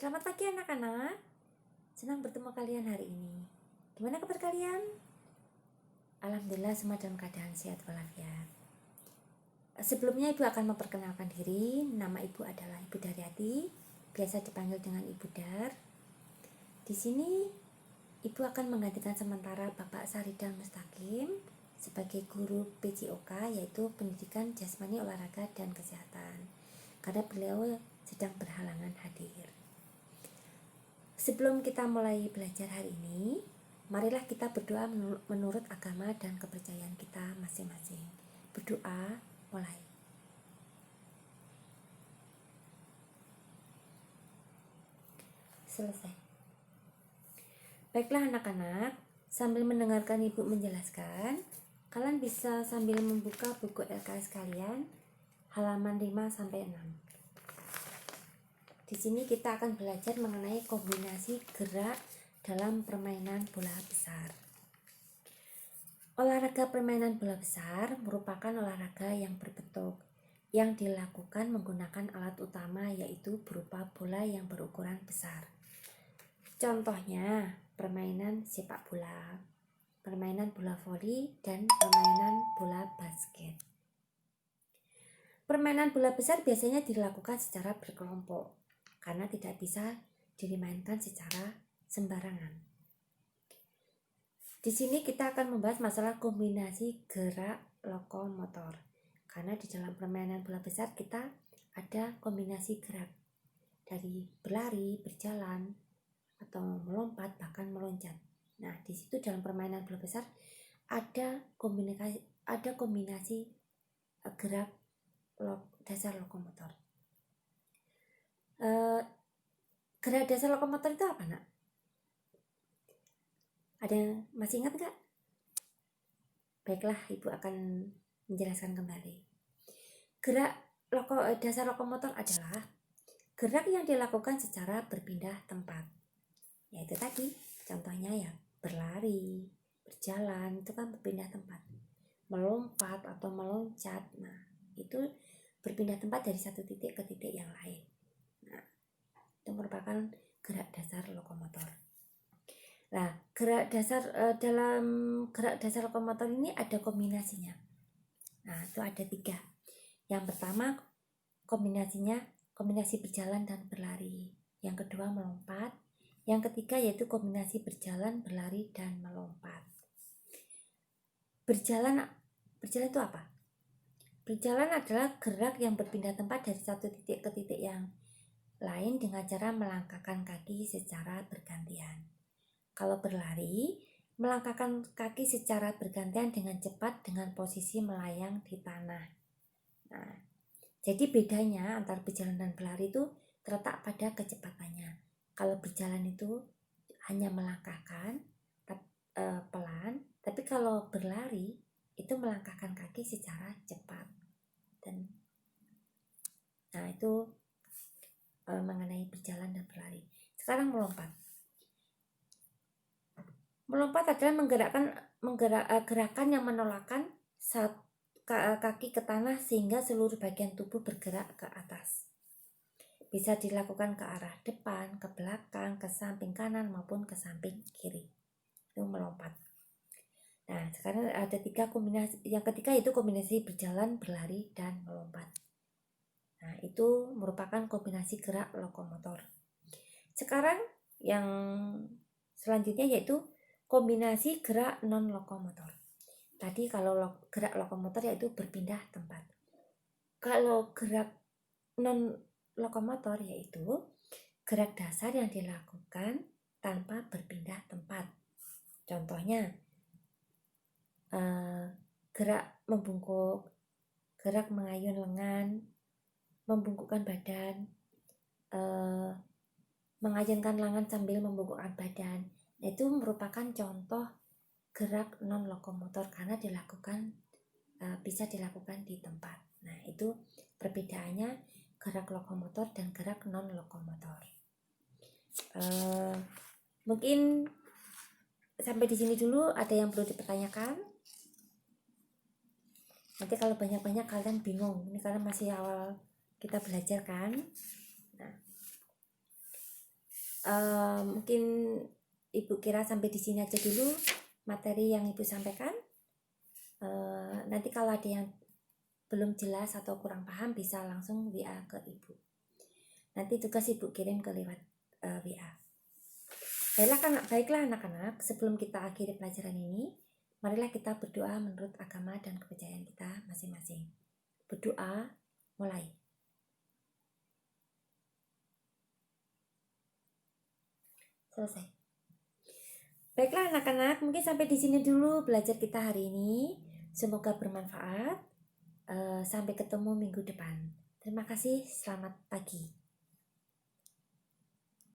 Selamat pagi anak-anak. Senang bertemu kalian hari ini. Gimana kabar kalian? Alhamdulillah semua dalam keadaan sehat walafiat. Sebelumnya Ibu akan memperkenalkan diri. Nama Ibu adalah Ibu Daryati, biasa dipanggil dengan Ibu Dar. Di sini Ibu akan menggantikan sementara Bapak Saridal Mustaqim sebagai guru PJOK, yaitu Pendidikan Jasmani Olahraga dan Kesehatan, karena beliau sedang berhalangan hadir. Sebelum kita mulai belajar hari ini, marilah kita berdoa menurut agama dan kepercayaan kita masing-masing. Berdoa, mulai. Selesai. Baiklah anak-anak, sambil mendengarkan Ibu menjelaskan, kalian bisa sambil membuka buku LKS kalian, halaman 5-6. Di sini kita akan belajar mengenai kombinasi gerak dalam permainan bola besar. Olahraga permainan bola besar merupakan olahraga yang berbentuk yang dilakukan menggunakan alat utama, yaitu berupa bola yang berukuran besar. Contohnya permainan sepak bola, permainan bola voli, dan permainan bola basket. Permainan bola besar biasanya dilakukan secara berkelompok karena tidak bisa dimainkan secara sembarangan. Di sini kita akan membahas masalah kombinasi gerak lokomotor. Karena di dalam permainan bola besar kita ada kombinasi gerak dari berlari, berjalan, atau melompat, bahkan meloncat. Nah, di situ dalam permainan bola besar ada kombinasi gerak dasar lokomotor. Gerak dasar lokomotor itu apa, nak? Ada yang masih ingat nggak? Baiklah, Ibu akan menjelaskan kembali. Gerak dasar lokomotor adalah gerak yang dilakukan secara berpindah tempat. Yaitu tadi, contohnya ya berlari, berjalan, itu kan berpindah tempat. Melompat atau meloncat, nah itu berpindah tempat dari satu titik ke titik yang lain. Nah, itu merupakan gerak dasar lokomotor. Nah, dalam gerak dasar lokomotor ini ada kombinasinya. Nah, itu ada 3. Yang pertama kombinasi berjalan dan berlari. Yang kedua melompat. Yang ketiga yaitu kombinasi berjalan, berlari, dan melompat. Berjalan itu apa? Berjalan adalah gerak yang berpindah tempat dari satu titik ke titik yang lain dengan cara melangkahkan kaki secara bergantian. Kalau berlari, melangkahkan kaki secara bergantian dengan cepat dengan posisi melayang di tanah. Nah, jadi bedanya antara berjalan dan berlari itu terletak pada kecepatannya. Kalau berjalan itu hanya melangkahkan pelan, tapi kalau berlari itu melangkahkan kaki secara cepat. Nah, itu mengenai berjalan dan berlari. Sekarang melompat. Melompat adalah gerakan yang menolakkan kaki ke tanah sehingga seluruh bagian tubuh bergerak ke atas. Bisa dilakukan ke arah depan, ke belakang, ke samping kanan maupun ke samping kiri. Itu melompat. Nah, sekarang ada 3 kombinasi. Yang ketiga yaitu kombinasi berjalan, berlari, dan melompat. Nah, itu merupakan kombinasi gerak lokomotor. Sekarang yang selanjutnya yaitu kombinasi gerak non-lokomotor. Tadi kalau gerak lokomotor yaitu berpindah tempat. Kalau gerak non-lokomotor yaitu gerak dasar yang dilakukan tanpa berpindah tempat. Contohnya gerak membungkuk, gerak mengayun lengan, membungkukkan badan, mengayunkan lengan sambil membungkukkan badan. Itu merupakan contoh gerak non-lokomotor karena bisa dilakukan di tempat. Nah, itu perbedaannya gerak lokomotor dan gerak non-lokomotor. Mungkin sampai di sini dulu. Ada yang perlu dipertanyakan? Nanti kalau banyak-banyak kalian bingung. Ini karena masih awal kita belajar kan. Nah, Mungkin Ibu kira sampai di sini aja dulu materi yang Ibu sampaikan. Nanti kalau ada yang belum jelas atau kurang paham bisa langsung WA ke Ibu. Nanti tugas Ibu kirim ke lewat WA. Baiklah anak-anak, sebelum kita akhiri pelajaran ini, marilah kita berdoa menurut agama dan kepercayaan kita masing-masing. Berdoa, mulai. Selesai. Baiklah anak-anak, mungkin sampai di sini dulu belajar kita hari ini. Semoga bermanfaat. Sampai ketemu minggu depan. Terima kasih, selamat pagi.